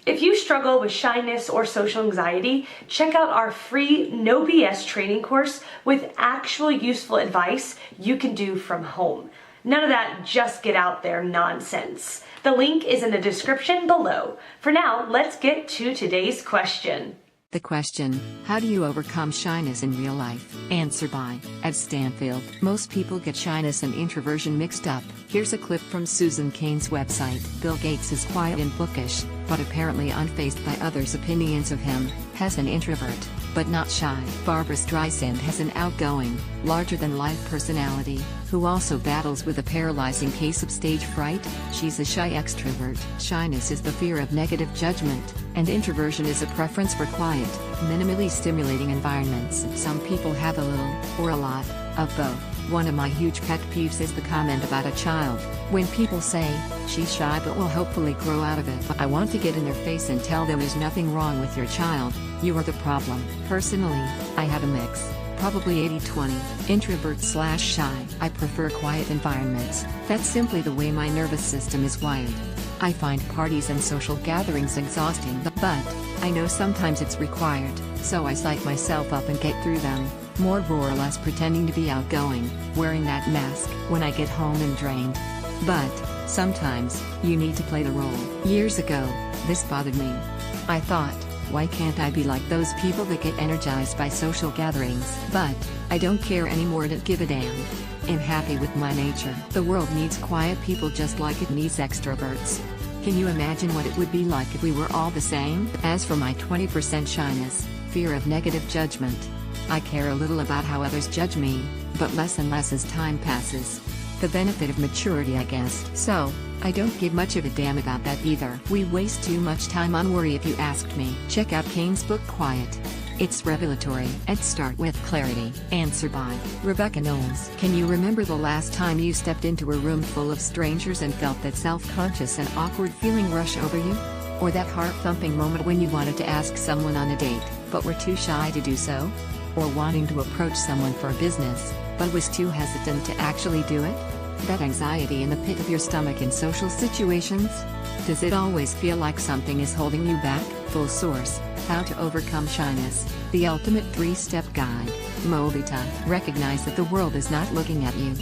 If you struggle with shyness or social anxiety, check out our free No BS training course with actual useful advice you can do from home. None of that just get out there nonsense. The link is in the description below. For now, let's get to today's question. The question, how do you overcome shyness in real life? Answer by Ed Stanfield. Most people get shyness and introversion mixed up. Here's a clip from Susan Cain's website. Bill Gates is quiet and bookish, but apparently unfazed by others' opinions of him, has an introvert, but not shy. Barbra Streisand has an outgoing, larger-than-life personality, who also battles with a paralyzing case of stage fright. She's a shy extrovert. Shyness is the fear of negative judgment, and introversion is a preference for quiet, minimally stimulating environments. Some people have a little, or a lot, of both. One of my huge pet peeves is the comment about a child. When people say, she's shy but will hopefully grow out of it. I want to get in their face and tell them there's nothing wrong with your child, you are the problem. Personally, I have a mix. Probably 80-20, introvert/shy. I prefer quiet environments. That's simply the way my nervous system is wired. I find parties and social gatherings exhausting, but I know sometimes it's required, so I psych myself up and get through them, more or less pretending to be outgoing, wearing that mask when I get home and drained. But sometimes, you need to play the role. Years ago, this bothered me. I thought, why can't I be like those people that get energized by social gatherings? But I don't care anymore, don't give a damn. I'm happy with my nature. The world needs quiet people just like it needs extroverts. Can you imagine what it would be like if we were all the same? As for my 20% shyness, fear of negative judgment, I care a little about how others judge me, but less and less as time passes. The benefit of maturity, I guess. So, I don't give much of a damn about that either. We waste too much time on worry if you asked me. Check out Cain's book Quiet. It's revelatory. And start with clarity. Answer by Rebecca Knowles. Can you remember the last time you stepped into a room full of strangers and felt that self-conscious and awkward feeling rush over you? Or that heart-thumping moment when you wanted to ask someone on a date, but were too shy to do so? Or wanting to approach someone for business, but was too hesitant to actually do it? That anxiety in the pit of your stomach in social situations? Does it always feel like something is holding you back? Full source, How to Overcome Shyness, the Ultimate 3-Step Guide. Mobita. Recognize that the world is not looking at you.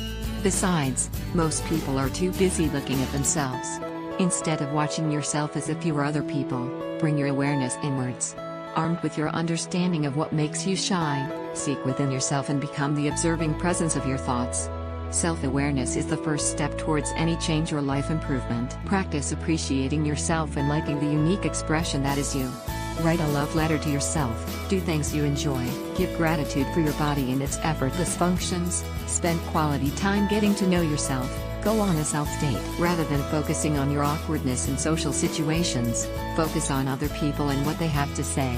Besides, most people are too busy looking at themselves. Instead of watching yourself as if you were other people, bring your awareness inwards. Armed with your understanding of what makes you shy, seek within yourself and become the observing presence of your thoughts. Self-awareness is the first step towards any change or life improvement. Practice appreciating yourself and liking the unique expression that is you. Write a love letter to yourself. Do things you enjoy. Give gratitude for your body and its effortless functions. Spend quality time getting to know yourself. Go on a self-date. Rather than focusing on your awkwardness in social situations, focus on other people and what they have to say.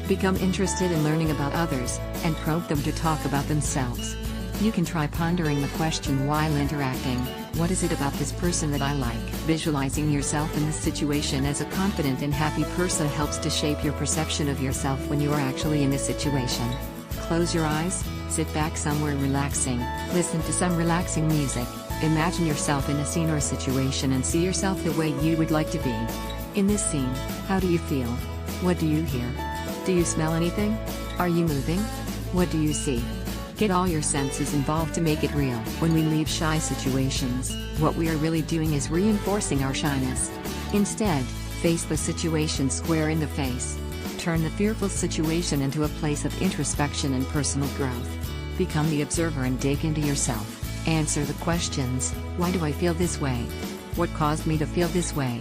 Become interested in learning about others, and probe them to talk about themselves. You can try pondering the question while interacting. What is it about this person that I like? Visualizing yourself in this situation as a confident and happy person helps to shape your perception of yourself when you are actually in the situation. Close your eyes, sit back somewhere relaxing, listen to some relaxing music, imagine yourself in a scene or situation and see yourself the way you would like to be. In this scene, how do you feel? What do you hear? Do you smell anything? Are you moving? What do you see? Get all your senses involved to make it real. When we leave shy situations, what we are really doing is reinforcing our shyness. Instead, face the situation square in the face. Turn the fearful situation into a place of introspection and personal growth. Become the observer and dig into yourself. Answer the questions: why do I feel this way? What caused me to feel this way?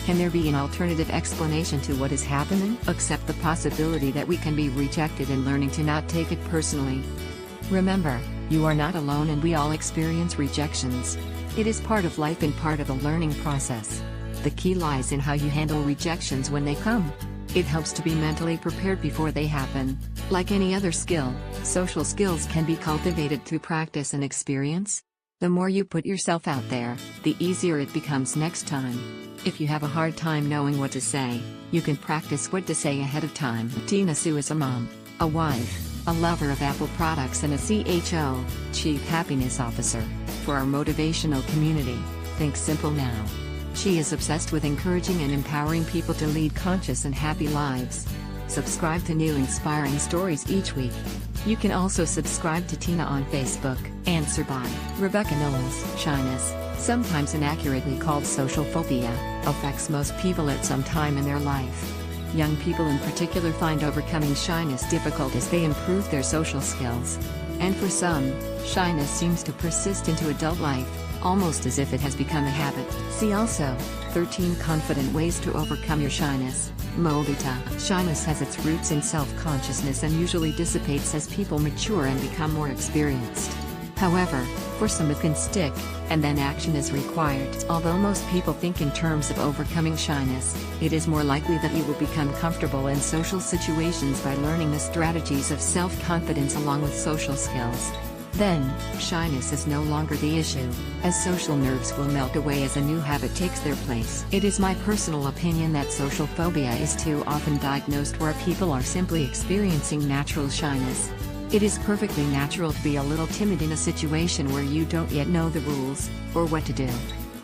Can there be an alternative explanation to what is happening? Accept the possibility that we can be rejected and learning to not take it personally. Remember, you are not alone and we all experience rejections. It is part of life and part of the learning process. The key lies in how you handle rejections when they come. It helps to be mentally prepared before they happen. Like any other skill, social skills can be cultivated through practice and experience. The more you put yourself out there, the easier it becomes next time. If you have a hard time knowing what to say, you can practice what to say ahead of time. Tina Sue is a mom, a wife, a lover of Apple products and a CHO, Chief Happiness Officer, for our motivational community. Think simple now. She is obsessed with encouraging and empowering people to lead conscious and happy lives. Subscribe to new inspiring stories each week. You can also subscribe to Tina on Facebook. Answer by Rebecca Knowles. Shyness, sometimes inaccurately called social phobia, affects most people at some time in their life. Young people in particular find overcoming shyness difficult as they improve their social skills. And for some, shyness seems to persist into adult life, almost as if it has become a habit. See also, 13 confident ways to overcome your shyness. Moldita. Shyness has its roots in self-consciousness and usually dissipates as people mature and become more experienced. However, for some it can stick, and then action is required. Although most people think in terms of overcoming shyness, it is more likely that you will become comfortable in social situations by learning the strategies of self-confidence along with social skills. Then, shyness is no longer the issue, as social nerves will melt away as a new habit takes their place. It is my personal opinion that social phobia is too often diagnosed where people are simply experiencing natural shyness. It is perfectly natural to be a little timid in a situation where you don't yet know the rules, or what to do.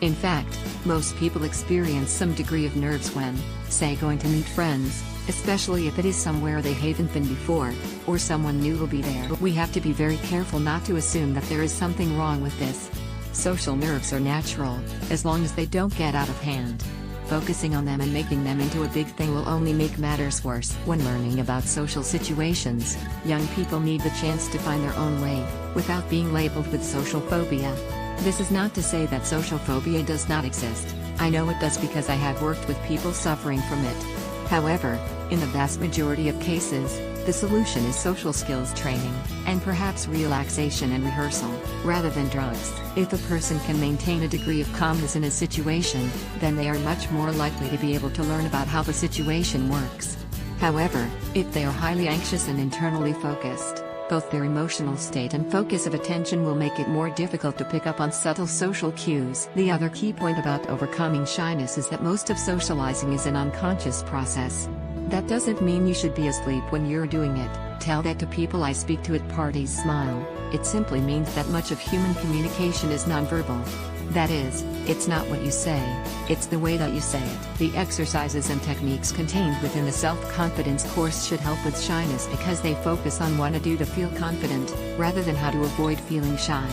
In fact, most people experience some degree of nerves when, say, going to meet friends, especially if it is somewhere they haven't been before, or someone new will be there. We have to be very careful not to assume that there is something wrong with this. Social nerves are natural, as long as they don't get out of hand. Focusing on them and making them into a big thing will only make matters worse. When learning about social situations, young people need the chance to find their own way, without being labeled with social phobia. This is not to say that social phobia does not exist. I know it does because I have worked with people suffering from it. However, in the vast majority of cases, the solution is social skills training, and perhaps relaxation and rehearsal, rather than drugs. If a person can maintain a degree of calmness in a situation, then they are much more likely to be able to learn about how the situation works. However, if they are highly anxious and internally focused, both their emotional state and focus of attention will make it more difficult to pick up on subtle social cues. The other key point about overcoming shyness is that most of socializing is an unconscious process. That doesn't mean you should be asleep when you're doing it. Tell that to people I speak to at parties. Smile. It simply means that much of human communication is nonverbal. That is, it's not what you say, it's the way that you say it. The exercises and techniques contained within the self-confidence course should help with shyness because they focus on what to do to feel confident, rather than how to avoid feeling shy.